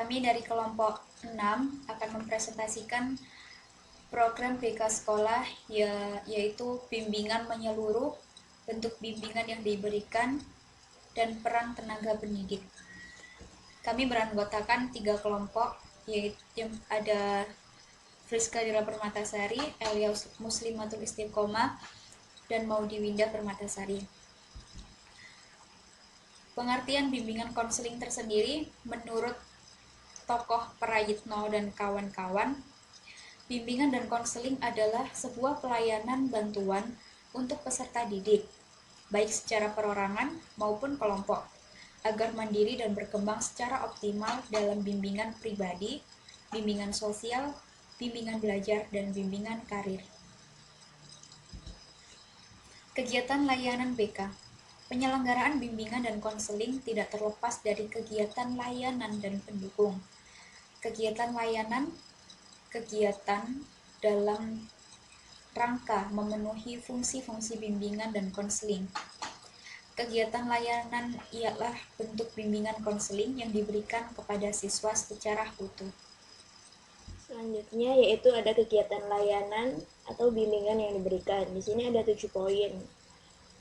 Kami dari kelompok 6 akan mempresentasikan program BK Sekolah, yaitu bimbingan menyeluruh, bentuk bimbingan yang diberikan, dan peran tenaga pendidik. Kami beranggotakan 3 kelompok, yaitu ada Friska Dira Permatasari, Elia Muslimatul Istiqomah, dan Maudi Winda Permatasari. Pengertian bimbingan konseling tersendiri menurut tokoh Prayitno dan kawan-kawan, bimbingan dan konseling adalah sebuah pelayanan bantuan untuk peserta didik, baik secara perorangan maupun kelompok, agar mandiri dan berkembang secara optimal dalam bimbingan pribadi, bimbingan sosial, bimbingan belajar, dan bimbingan karir. Kegiatan layanan BK. Penyelenggaraan bimbingan dan konseling tidak terlepas dari kegiatan layanan dan pendukung. Kegiatan layanan, kegiatan dalam rangka memenuhi fungsi-fungsi bimbingan dan konseling. Kegiatan layanan ialah bentuk bimbingan konseling yang diberikan kepada siswa secara utuh. Selanjutnya yaitu ada kegiatan layanan atau bimbingan yang diberikan. Di sini ada 7 poin.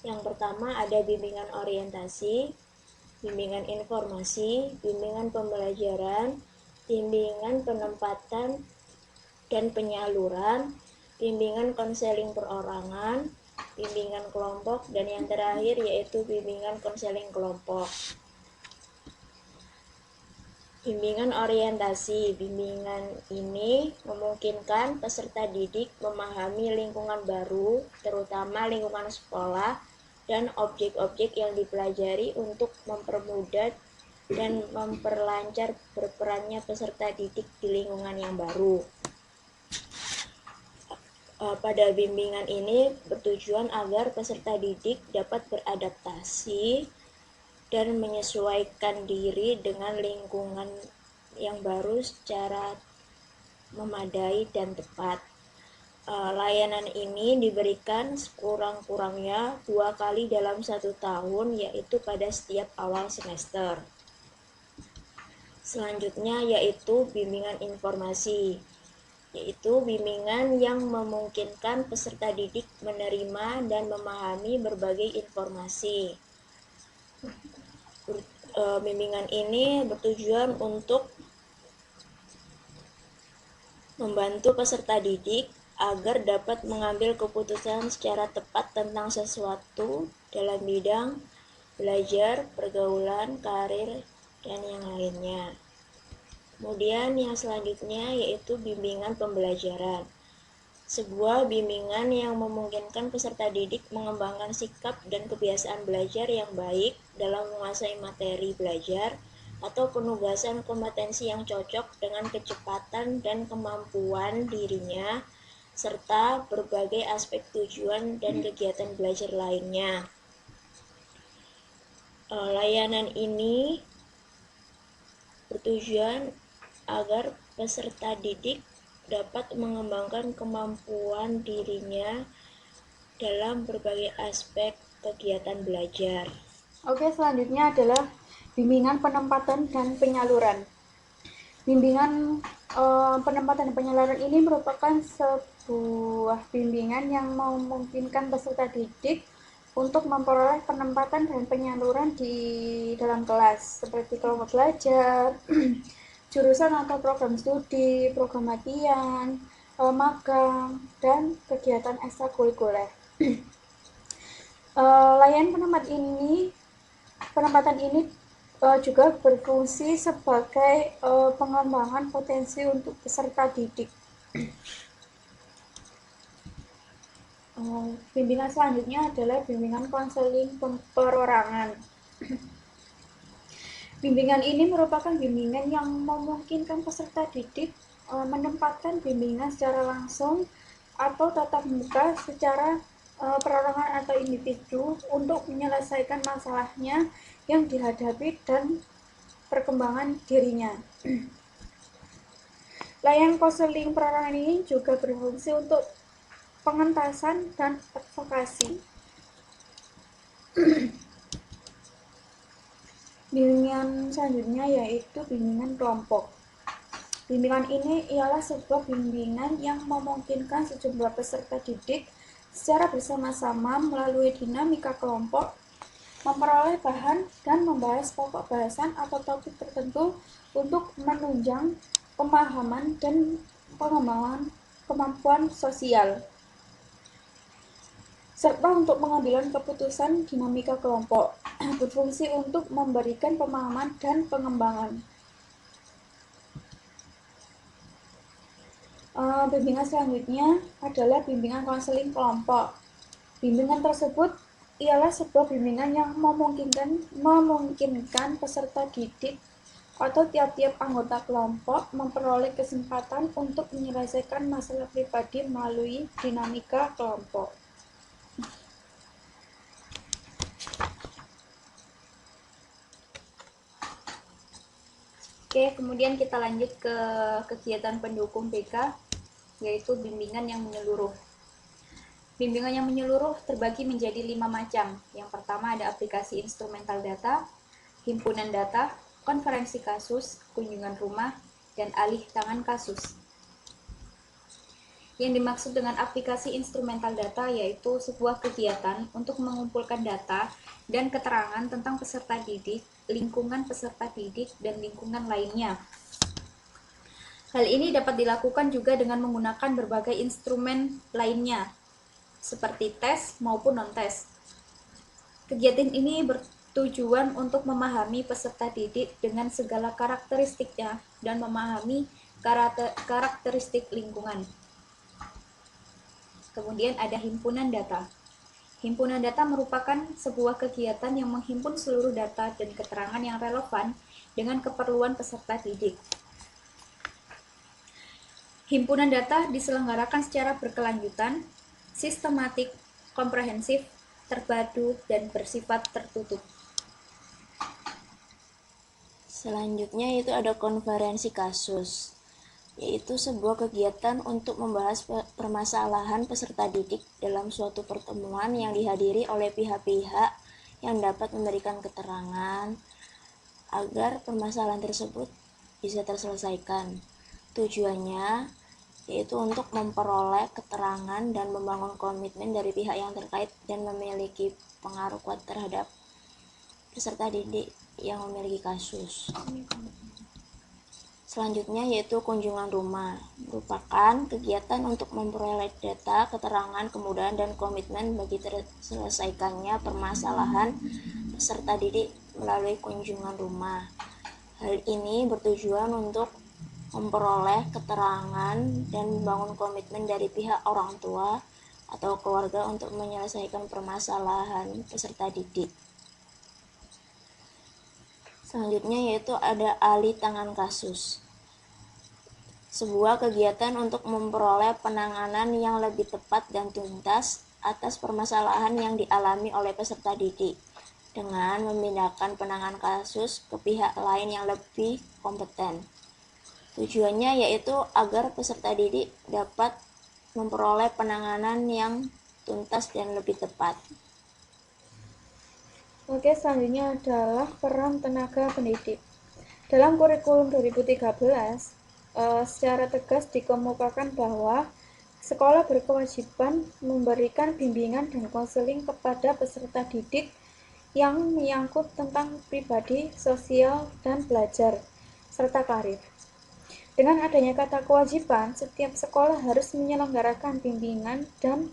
Yang pertama ada bimbingan orientasi, bimbingan informasi, bimbingan pembelajaran, bimbingan penempatan dan penyaluran, bimbingan konseling perorangan, bimbingan kelompok, dan yang terakhir yaitu bimbingan konseling kelompok. Bimbingan orientasi. Bimbingan ini memungkinkan peserta didik memahami lingkungan baru, terutama lingkungan sekolah, dan objek-objek yang dipelajari untuk mempermudah dan memperlancar berperannya peserta didik di lingkungan yang baru. Pada bimbingan ini bertujuan agar peserta didik dapat beradaptasi dan menyesuaikan diri dengan lingkungan yang baru secara memadai dan tepat. Layanan ini diberikan sekurang-kurangnya 2 kali dalam 1 tahun, yaitu pada setiap awal semester. Selanjutnya yaitu bimbingan informasi, yaitu bimbingan yang memungkinkan peserta didik menerima dan memahami berbagai informasi. Bimbingan ini bertujuan untuk membantu peserta didik agar dapat mengambil keputusan secara tepat tentang sesuatu dalam bidang belajar, pergaulan, karir, dan yang lainnya. Kemudian yang selanjutnya yaitu bimbingan pembelajaran. Sebuah bimbingan yang memungkinkan peserta didik mengembangkan sikap dan kebiasaan belajar yang baik dalam menguasai materi belajar atau penugasan kompetensi yang cocok dengan kecepatan dan kemampuan dirinya, serta berbagai aspek tujuan dan kegiatan belajar lainnya. Layanan ini bertujuan agar peserta didik dapat mengembangkan kemampuan dirinya dalam berbagai aspek kegiatan belajar. Oke, selanjutnya adalah bimbingan penempatan dan penyaluran. Bimbingan penempatan dan penyaluran ini merupakan sebuah bimbingan yang memungkinkan peserta didik untuk memperoleh penempatan dan penyaluran di dalam kelas, seperti kelompok belajar, jurusan atau program studi, program latihan, magang, dan kegiatan ekstrakurikuler. Layanan penempatan ini juga berfungsi sebagai pengembangan potensi untuk peserta didik. Bimbingan selanjutnya adalah bimbingan konseling perorangan. Bimbingan ini merupakan bimbingan yang memungkinkan peserta didik menempatkan bimbingan secara langsung atau tatap muka secara perorangan atau individu untuk menyelesaikan masalahnya yang dihadapi dan perkembangan dirinya. Layanan konseling perorangan ini juga berfungsi untuk pengentasan dan advokasi. Bimbingan selanjutnya yaitu bimbingan kelompok. Bimbingan ini ialah sebuah bimbingan yang memungkinkan sejumlah peserta didik secara bersama-sama melalui dinamika kelompok memperoleh bahan dan membahas pokok bahasan atau topik tertentu untuk menunjang pemahaman dan pengembangan kemampuan sosial, serta untuk pengambilan keputusan. Dinamika kelompok berfungsi untuk memberikan pemahaman dan pengembangan. Bimbingan selanjutnya adalah bimbingan konseling kelompok. Bimbingan tersebut ialah sebuah bimbingan yang memungkinkan peserta didik atau tiap-tiap anggota kelompok memperoleh kesempatan untuk menyelesaikan masalah pribadi melalui dinamika kelompok. Oke, kemudian kita lanjut ke kegiatan pendukung BK, yaitu bimbingan yang menyeluruh. Bimbingan yang menyeluruh terbagi menjadi 5 macam. Yang pertama ada aplikasi instrumental data, himpunan data, konferensi kasus, kunjungan rumah, dan alih tangan kasus. Yang dimaksud dengan aplikasi instrumental data yaitu sebuah kegiatan untuk mengumpulkan data dan keterangan tentang peserta didik, lingkungan peserta didik, dan lingkungan lainnya. Hal ini dapat dilakukan juga dengan menggunakan berbagai instrumen lainnya, seperti tes maupun non-tes. Kegiatan ini bertujuan untuk memahami peserta didik dengan segala karakteristiknya dan memahami karakteristik lingkungan. Kemudian ada himpunan data. Himpunan data merupakan sebuah kegiatan yang menghimpun seluruh data dan keterangan yang relevan dengan keperluan peserta didik. Himpunan data diselenggarakan secara berkelanjutan, sistematik, komprehensif, terpadu, dan bersifat tertutup. Selanjutnya itu ada konferensi kasus, yaitu sebuah kegiatan untuk membahas permasalahan peserta didik dalam suatu pertemuan yang dihadiri oleh pihak-pihak yang dapat memberikan keterangan agar permasalahan tersebut bisa terselesaikan. Tujuannya yaitu untuk memperoleh keterangan dan membangun komitmen dari pihak yang terkait dan memiliki pengaruh kuat terhadap peserta didik yang memiliki kasus. Selanjutnya yaitu kunjungan rumah, merupakan kegiatan untuk memperoleh data, keterangan, kemudahan, dan komitmen bagi terselesaikannya permasalahan peserta didik melalui kunjungan rumah. Hal ini bertujuan untuk memperoleh keterangan dan membangun komitmen dari pihak orang tua atau keluarga untuk menyelesaikan permasalahan peserta didik. Selanjutnya yaitu ada alih tangan kasus, sebuah kegiatan untuk memperoleh penanganan yang lebih tepat dan tuntas atas permasalahan yang dialami oleh peserta didik dengan memindahkan penanganan kasus ke pihak lain yang lebih kompeten. Tujuannya yaitu agar peserta didik dapat memperoleh penanganan yang tuntas dan lebih tepat. Oke, selanjutnya adalah peran tenaga pendidik. Dalam kurikulum 2013, secara tegas dikemukakan bahwa sekolah berkewajiban memberikan bimbingan dan konseling kepada peserta didik yang menyangkut tentang pribadi, sosial, dan belajar, serta karir. Dengan adanya kata kewajiban, setiap sekolah harus menyelenggarakan bimbingan dan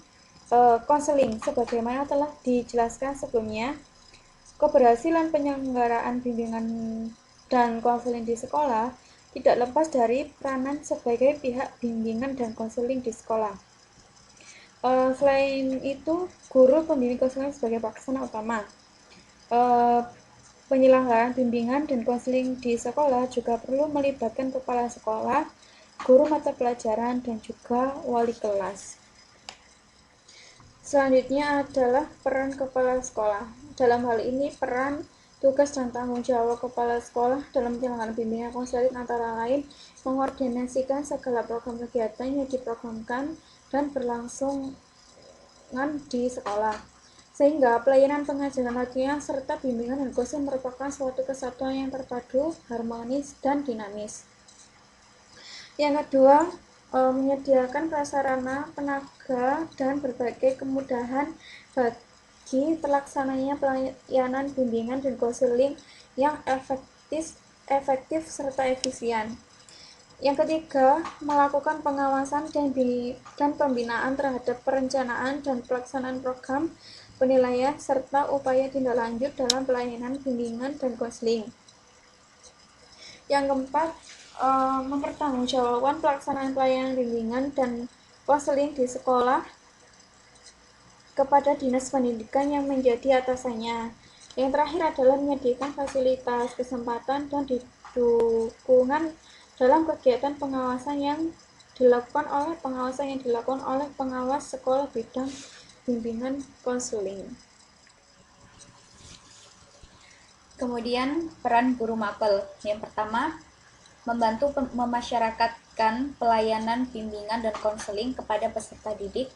konseling sebagaimana telah dijelaskan sebelumnya. Keberhasilan penyelenggaraan bimbingan dan konseling di sekolah tidak lepas dari peranan sebagai pihak bimbingan dan konseling di sekolah. Selain itu, guru pembimbing konseling sebagai pelaksana utama. Penyelenggaraan bimbingan dan konseling di sekolah juga perlu melibatkan kepala sekolah, guru mata pelajaran, dan juga wali kelas. Selanjutnya adalah peran kepala sekolah. Dalam hal ini, peran, tugas, dan tanggung jawab kepala sekolah dalam penyelenggaraan bimbingan konseling antara lain mengordinasikan segala program kegiatan yang diprogramkan dan berlangsungan di sekolah, Sehingga pelayanan pengajaran latihan serta bimbingan dan konseling merupakan suatu kesatuan yang terpadu, harmonis, dan dinamis. Yang kedua, menyediakan prasarana, tenaga, dan berbagai kemudahan bagi terlaksananya pelayanan bimbingan dan konseling yang efektif serta efisien. Yang ketiga, melakukan pengawasan dan pembinaan terhadap perencanaan dan pelaksanaan program penilaian serta upaya tindak lanjut dalam pelayanan bimbingan dan konseling. Yang keempat, mempertanggungjawabkan pelaksanaan pelayanan bimbingan dan konseling di sekolah kepada dinas pendidikan yang menjadi atasannya. Yang terakhir adalah menyediakan fasilitas, kesempatan, dan dukungan dalam kegiatan pengawasan yang dilakukan oleh pengawas sekolah bidang bimbingan konseling. Kemudian peran guru mapel. Yang pertama, membantu memasyarakatkan pelayanan bimbingan dan konseling kepada peserta didik,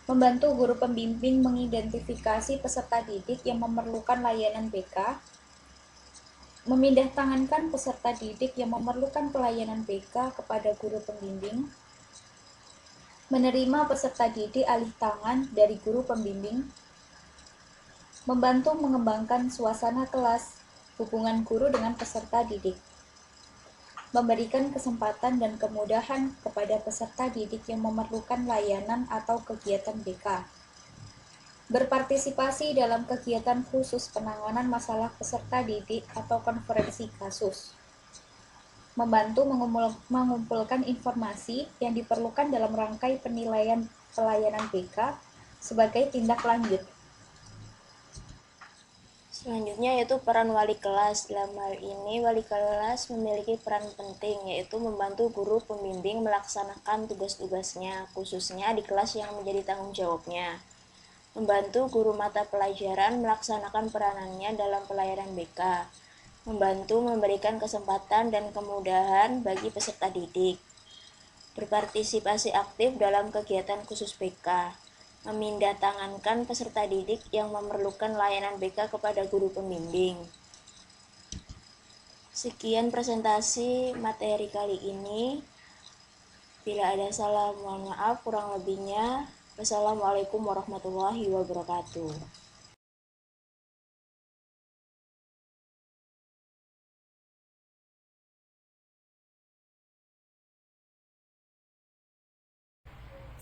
membantu guru pembimbing mengidentifikasi peserta didik yang memerlukan layanan BK, memindahtangankan peserta didik yang memerlukan pelayanan BK kepada guru pembimbing, menerima peserta didik alih tangan dari guru pembimbing, membantu mengembangkan suasana kelas, hubungan guru dengan peserta didik, memberikan kesempatan dan kemudahan kepada peserta didik yang memerlukan layanan atau kegiatan BK, berpartisipasi dalam kegiatan khusus penanganan masalah peserta didik atau konferensi kasus, membantu mengumpulkan informasi yang diperlukan dalam rangkai penilaian pelayanan BK sebagai tindak lanjut. Selanjutnya yaitu peran wali kelas. Dalam hal ini, wali kelas memiliki peran penting, yaitu membantu guru pembimbing melaksanakan tugas-tugasnya, khususnya di kelas yang menjadi tanggung jawabnya. Membantu guru mata pelajaran melaksanakan peranannya dalam pelayanan BK. Membantu memberikan kesempatan dan kemudahan bagi peserta didik. Berpartisipasi aktif dalam kegiatan khusus BK. Memindahtangankan peserta didik yang memerlukan layanan BK kepada guru pembimbing. Sekian presentasi materi kali ini. Bila ada salah, mohon maaf. Kurang lebihnya, wassalamualaikum warahmatullahi wabarakatuh.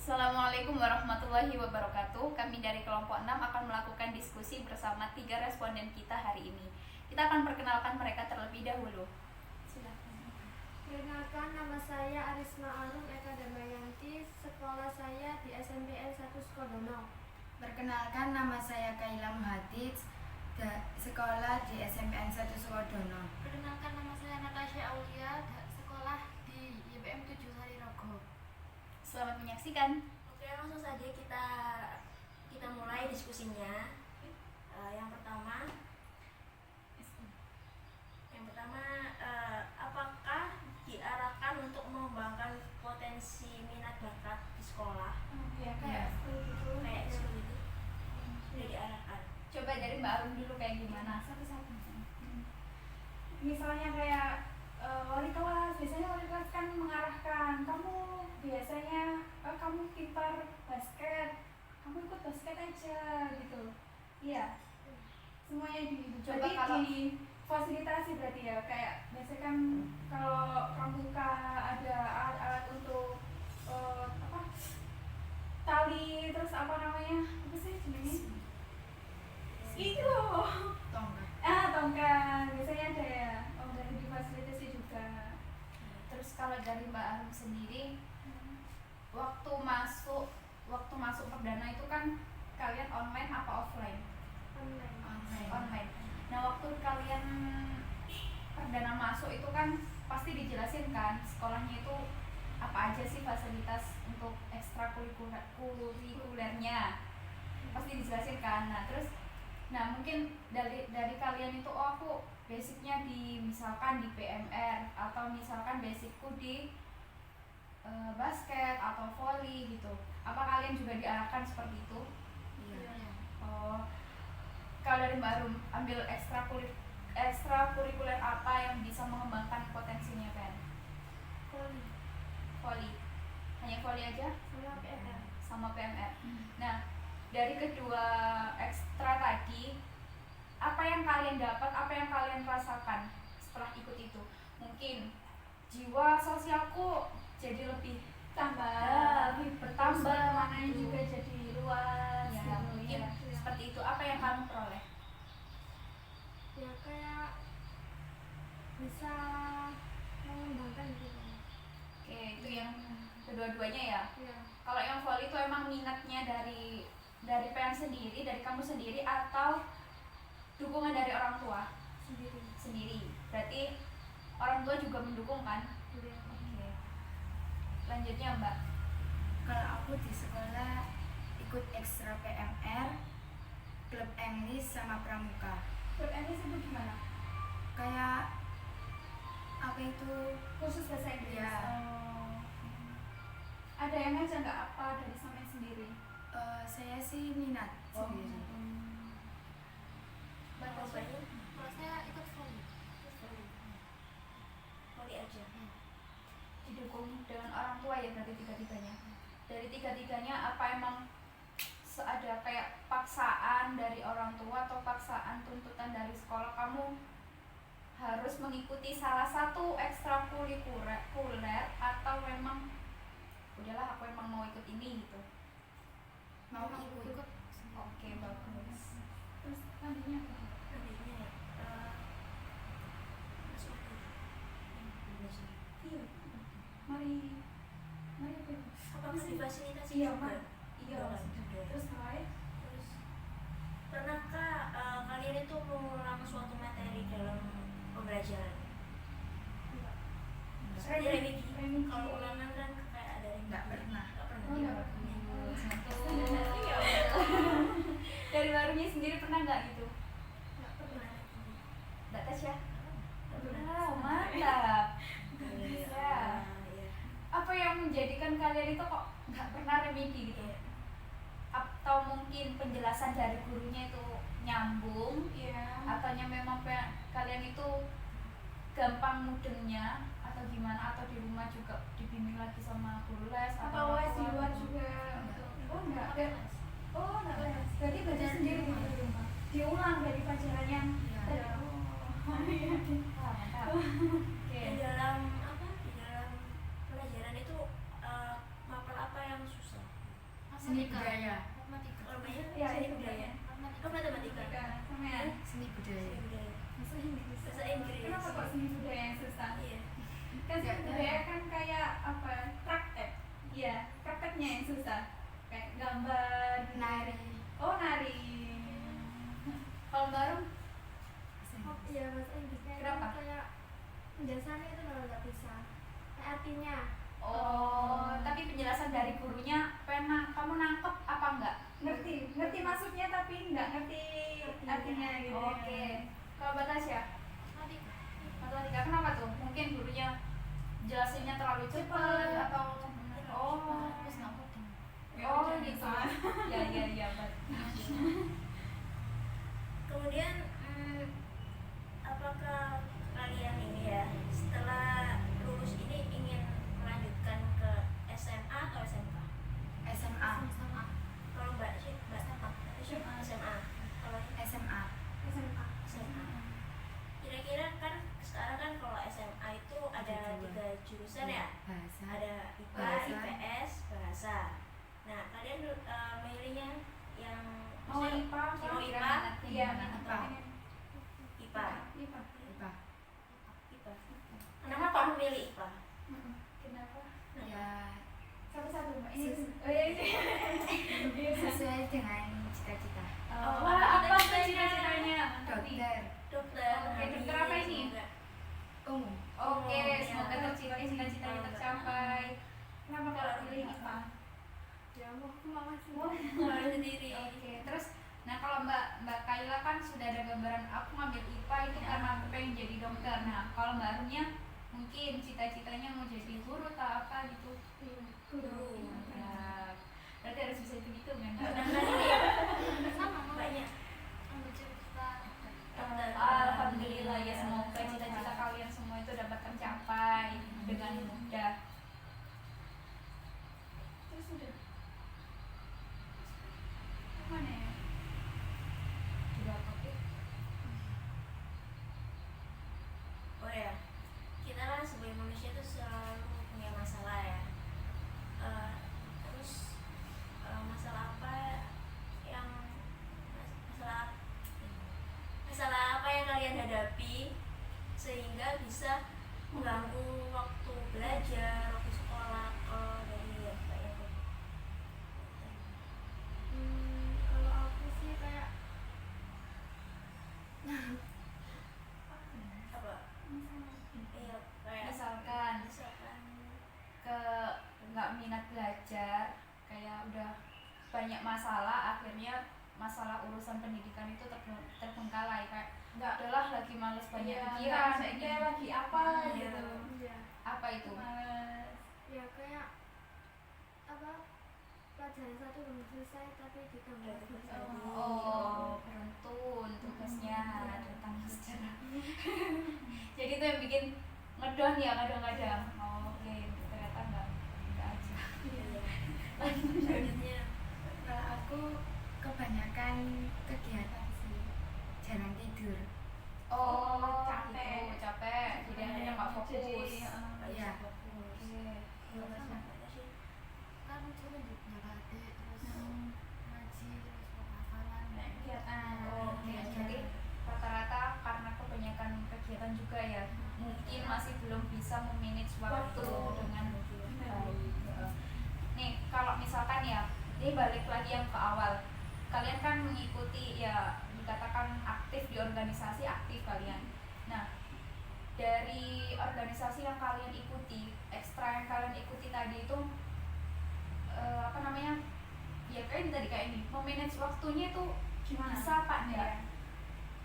Assalamualaikum warahmatullahi wabarakatuh. Kami dari kelompok 6 akan melakukan diskusi bersama 3 responden kita hari ini. Kita akan perkenalkan mereka terlebih dahulu. Silakan. Perkenalkan, nama saya Arisma Alun Eka Damayanti. Sekolah saya di SMPN 1 Sukodono. Perkenalkan, nama saya Kaila Muhadid, sekolah di SMPN 1 Sukodono. Perkenalkan, nama saya Natasha Aulia, sekolah di YBM 7 Sarirogo. Selamat menyaksikan. Oke, langsung saja kita mulai diskusinya. Yang pertama, apakah diarahkan untuk mengembangkan potensi minat bakat di sekolah? Kayak Seperti itu. Sudah diarahkan. Coba dari Mbak Arum dulu kayak gimana? Satu-satu. Misalnya kayak wali kelas, biasanya wali kelas kan mengarahkan kamu biasanya kamu pintar basket, kamu ikut basket aja gitu. Iya, semuanya Coba kalau difasilitasi berarti ya, kayak biasanya kan kalau pramuka ada alat-alat untuk tali, terus apa sih jenisnya itu loh, tongkat biasanya ada ya. Dan difasilitasi juga. terus kalau dari Mbak Arum sendiri, waktu masuk perdana itu kan kalian online apa offline? Online. Nah, waktu kalian perdana masuk itu kan pasti dijelasin kan sekolahnya itu apa aja sih fasilitas untuk ekstrakurikulernya, pasti dijelasin kan. Nah mungkin dari kalian itu, aku basicnya misalkan di PMR, atau misalkan basicku di basket atau volley gitu. Apa kalian juga diarahkan seperti itu? Iya. Oh, kalau dari Mbak Rum, ambil ekstrakurikuler apa yang bisa mengembangkan potensinya Pen? Voli. Hanya voli aja? Sama PNR. Sama PMR. Nah, dari kedua ekstra tadi, apa yang kalian dapat, apa yang kalian rasakan setelah ikut itu? Mungkin jiwa sosialku jadi lebih lebih bertambah, maknanya juga jadi luas Iya, ya, mungkin seperti itu. Apa yang kamu peroleh? Ya kayak bisa mengembangkan gitu. Oke, itu yang kedua-duanya ya. Ya, Kalau yang volley itu emang minatnya dari PN sendiri, dari kamu sendiri, atau dukungan dari orang tua sendiri? Berarti orang tua juga mendukung kan? Oke. Lanjutnya Mbak. Kalau aku di sekolah ikut ekstra PMR, klub English sama pramuka. Klub English itu gimana? Kayak apa itu? Khusus bahasa Inggris. Ya. Ada yang ngajak nggak apa dari sampai sendiri? Saya sih minat sendiri. Kalau saya ikut volley aja. Didukung dengan orang tua ya berarti tiga-tiganya. Dari tiga-tiganya apa emang ada kayak paksaan dari orang tua atau paksaan tuntutan dari sekolah kamu harus mengikuti salah satu ekstrakurikuler atau memang udahlah aku emang mau ikut ini gitu? Mau ikut. Oke, bagus. Terus lanjutnya apa? Iya. Mari apa itu? Apakah difasilitasi Iya, juga? Iya. Terus lain? Terus pernahkah kalian itu mengulang suatu materi dalam pembelajaran? Seperti remedi. Kalau ulangan kan kayak ada remedi. Nggak pernah. Nggak pernah. Oh, Iya. nggak Dari barunya sendiri pernah nggak gitu? Nggak pernah. Nggak tes ya? Nggak pernah. Wow, mantap. Iya. Ya. Apa yang menjadikan kalian itu kok nggak pernah remedi gitu? Atau mungkin penjelasan dari gurunya itu nyambung? Iya. Atau memang kalian itu gampang mudengnya atau gimana, atau di rumah juga dibimbing lagi sama guru les Apa les di luar juga? Oh enggak. Oh enggak les. Berarti belajar sendiri di rumah. Diulang dari pelajaran yang Iya. mantap. Oke. Di dalam pelajaran itu mapel apa yang susah? Seni budaya. Kalau banyak Iya, seni itu budaya. budaya. Oh, matematika. Sama ya. Seni budaya. Seni budaya. Bahasa Inggris. Bahasa Inggris. Kenapa kok seni budaya yang susah? Iya. Kan seni budaya kan kayak apa? Praktek. Iya, prakteknya yang susah. Kayak gambar, Nari. Oh, nari. Kalau baru Iya, bahasa Inggrisnya itu Kenapa? kayak penjelasannya itu nggak bisa. Kayak artinya. tapi penjelasan dari gurunya kamu nangkep apa enggak? Ngerti maksudnya tapi nggak ngerti artinya gitu. Oke. Kalau Batasya, matematika kenapa tuh? Mungkin gurunya jelasinnya terlalu cepat atau gitu. Ya, Kemudian apakah kalian ini ya setelah lulus ini ingin melanjutkan ke SMA atau SMK? SMA. Kalau Mbak SMA. Kalau SMA. SMA. Kira-kira kan sekarang kan kalau SMA itu ada 3 jurusan ya. Bahasa. Ada IPA, Bahasa. IPS, bahasa. Nah, kalian memilihnya yang Mau maksudnya IPA apa? mau IPA? Iya, IPA. IPA. IPA. IPA. IPA. Kenapa kok memilih IPA? Kenapa? Ya, Satu-satu Mbak. Ini. Oh iya ini. sesuai dengan cita-cita. apa tuh cita-citanya? Dokter. Dokter. Oke, dokter apa ini? Umum. Oke, Oh, semoga ya. cita-citanya tercapai. Kenapa kalau pilih IPA? Ya, mau Kalau sendiri. Oke, terus kalau Mbak Kaila kan sudah ada gambaran aku ngambil IPA itu karena aku pengen jadi dokter. Nah, kalau Mbak Arunya mungkin cita-citanya mau jadi guru atau apa gitu. Guru. Mantap. Berarti harus bisa hitung kan? Sedangkan ini sama Mbak belajar kayak udah banyak masalah, akhirnya masalah urusan pendidikan itu terbengkalai, kayak udahlah lagi males banyak pikiran ini lagi apa gitu. Iya. apa itu Males. Ya kayak apa, pelajaran satu belum selesai tapi ditambah selesai. beruntun tugasnya datang secara jadi itu yang bikin ngedon ya kadang-kadang. Oke, ternyata enggak aja. Selanjutnya, kalau aku kebanyakan kegiatan sih, jarang tidur. Capek jadi akhirnya nggak fokus. Iya. Kan cuma nyabate terus ngaji terus hafalan. Jadi rata-rata karena kebanyakan kegiatan juga ya, mungkin masih belum bisa memanage waktu dengan baik. Nih kalau misalkan ya, ini balik lagi yang ke awal, kalian kan mengikuti ya, dikatakan aktif di organisasi, aktif kalian. Nah, dari organisasi yang kalian ikuti, ekstra yang kalian ikuti tadi itu apa namanya, ya kayak tadi kayak ini, memanage waktunya itu bisa apa enggak?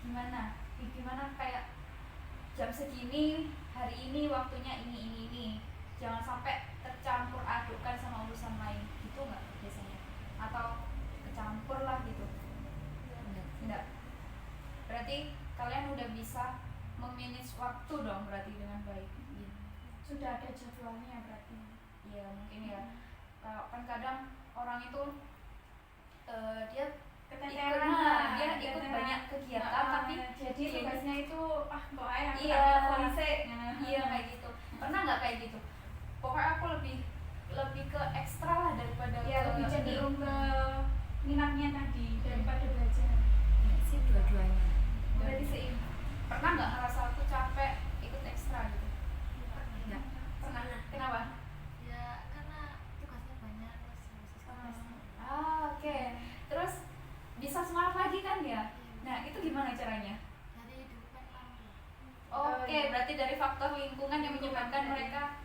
Gimana kayak jam segini hari ini waktunya ini jangan sampai tercampur adukkan sama urusan lain gitu nggak biasanya, atau kecampur lah gitu? Enggak. Berarti kalian udah bisa memanage waktu dong berarti dengan baik. Sudah ada jadwalnya berarti. Iya mungkin ya. Kan kadang orang itu dia ikut banyak kegiatan tapi jadi tugasnya itu kok ayah iya kayak gitu. Pernah nggak kayak gitu? Pokoknya aku lebih ke ekstra lah daripada lebih cenderung ke minatnya tadi daripada belajar. Sih dua-duanya. Berarti seimbang. Pernah nggak ngerasa aku capek ikut ekstra gitu? Enggak. Pernah. Kenapa? Ya karena tugasnya banyak terus Oke. Terus bisa semangat lagi kan ya? Nah itu gimana caranya? dari hidupnya lampu. Oke, berarti dari faktor lingkungan yang menyebabkan mereka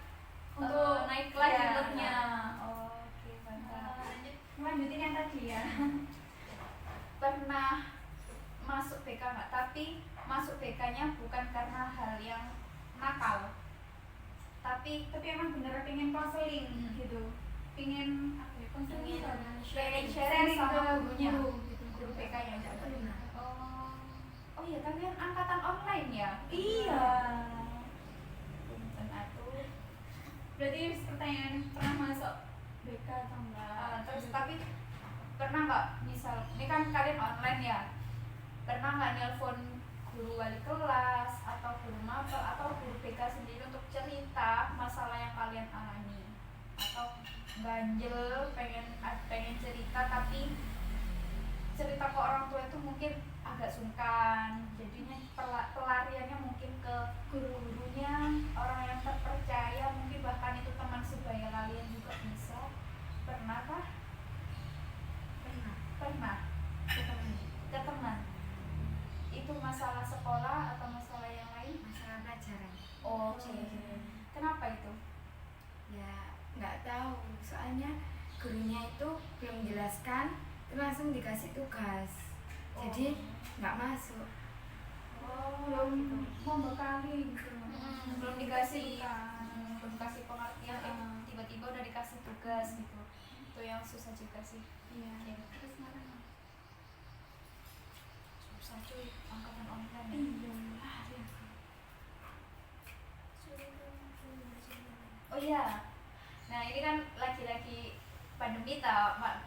Untuk naik lagi ya. moodnya. Oke, mantap. Lanjutin yang tadi ya. Pernah masuk BK nggak? Tapi masuk BK-nya bukan karena hal yang nakal, tapi emang bener pengen konseling gitu. Pengen apa ya? Konseling sharing sharing sama ke gurunya, guru. guru BK-nya. Oh iya, kalian angkatan online ya? Iya. Punten atuh. Berarti pertanyaan pernah masuk BK atau enggak? Terus tapi pernah nggak, misal ini kan kalian online ya, pernah nggak nelpon guru wali kelas atau guru mapel atau guru BK sendiri untuk cerita masalah yang kalian alami, atau ganjel pengen cerita tapi cerita ke orang tua itu mungkin agak sungkan, jadinya pelariannya mungkin ke guru-gurunya, orang yang terpercaya, mungkin bahkan itu teman sebaya kalian juga bisa. Pernahkah? Pernah ke teman. Itu masalah sekolah atau masalah yang lain? Masalah pelajaran. Oke. Kenapa itu? Ya nggak tahu, soalnya gurunya itu belum menjelaskan, terus langsung dikasih tugas. Jadi nggak masuk. Belum membekali gitu. Belum dikasih pengertian, tiba-tiba udah dikasih tugas gitu. Itu yang susah juga sih. Iya. Oke. Terus mana? Susah cuy, angkatan online ya. Iya. Oh iya. Nah ini kan lagi-lagi pandemi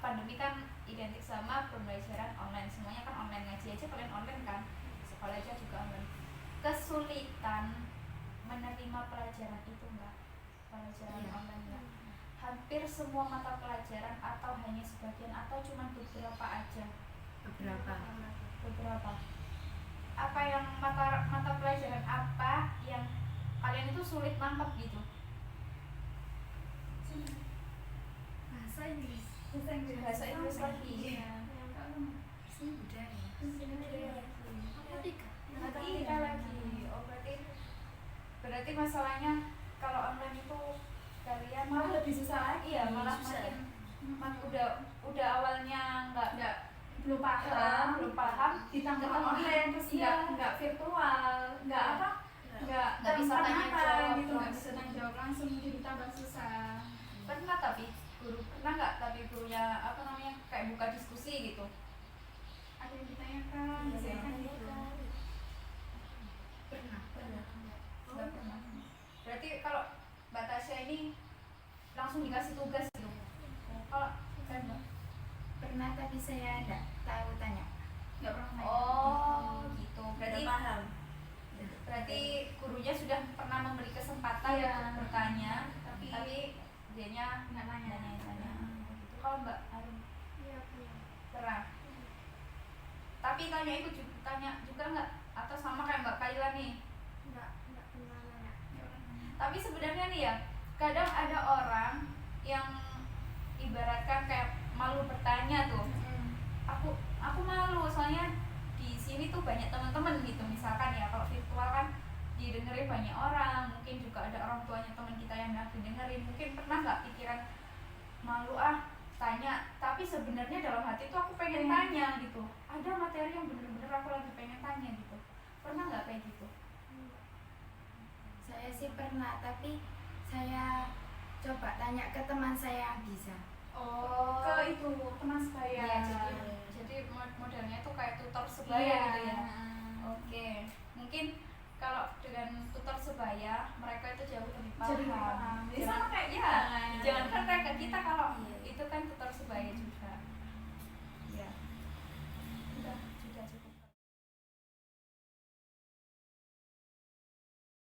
pandemi kan identik sama pembelajaran online, semuanya kan online, ngaji aja kalian online kan, sekolah aja juga online. Kesulitan menerima pelajaran itu enggak? Pelajaran online enggak? Hampir semua mata pelajaran atau hanya sebagian atau cuma beberapa aja? Beberapa. Apa yang mata pelajaran apa yang kalian itu sulit nangkep gitu? Bahasa Inggris. Bahasa Inggris lagi. Seni budaya. Matematika lagi. Oh berarti masalahnya kalau online itu kalian Malah lebih susah lagi. iya malah Susah. makin udah awalnya nggak belum paham ditambah Ketemu. online terus Iya. nggak virtual nggak apa nggak bisa tanya apa jawab gitu nggak bisa tanya jawab langsung jadi tambah susah. pernah nggak tapi gurunya apa namanya kayak buka diskusi gitu? Ada yang ditanyakan Iya, biasanya kan iya. gitu. Nggak pernah. Berarti kalau Mbak Tasya ini langsung dikasih tugas gitu. Kalau saya Mbak? Pernah tapi saya enggak tahu tanya. Nggak pernah nanya. Oh gitu. Berarti Berarti paham. berarti gurunya sudah pernah memberi kesempatan Iya. untuk bertanya, Tapi tapi dianya nggak nanya. tanya. Gitu. Kalau Mbak Arum Iya, punya. pernah. Tapi tanya juga nggak? Atau sama kayak Mbak Kaila nih? Enggak pernah nanya. Tapi sebenarnya nih ya, kadang ada orang yang ibaratkan kayak malu bertanya tuh. Aku malu soalnya di sini tuh banyak teman-teman gitu, misalkan ya kalau virtual kan didengerin banyak orang, mungkin juga ada orang tuanya teman kita yang nggak didengerin. Mungkin pernah nggak pikiran malu tanya, tapi sebenarnya dalam hati tuh aku pengen tanya gitu. Ada materi yang bener-bener aku lagi pengen tanya gitu. Pernah nggak kayak gitu? Saya sih pernah, tapi saya coba tanya ke teman saya yang bisa. Oh, Ke itu teman sebaya. iya, jadi modelnya tuh kayak tutor sebaya Iya. gitu ya. Oke, mungkin kalau dengan tutor sebaya mereka itu jauh lebih paham. Jadi paham. Jadi Jangan sama kayak ya, kita. jangan kan kayak kita kalau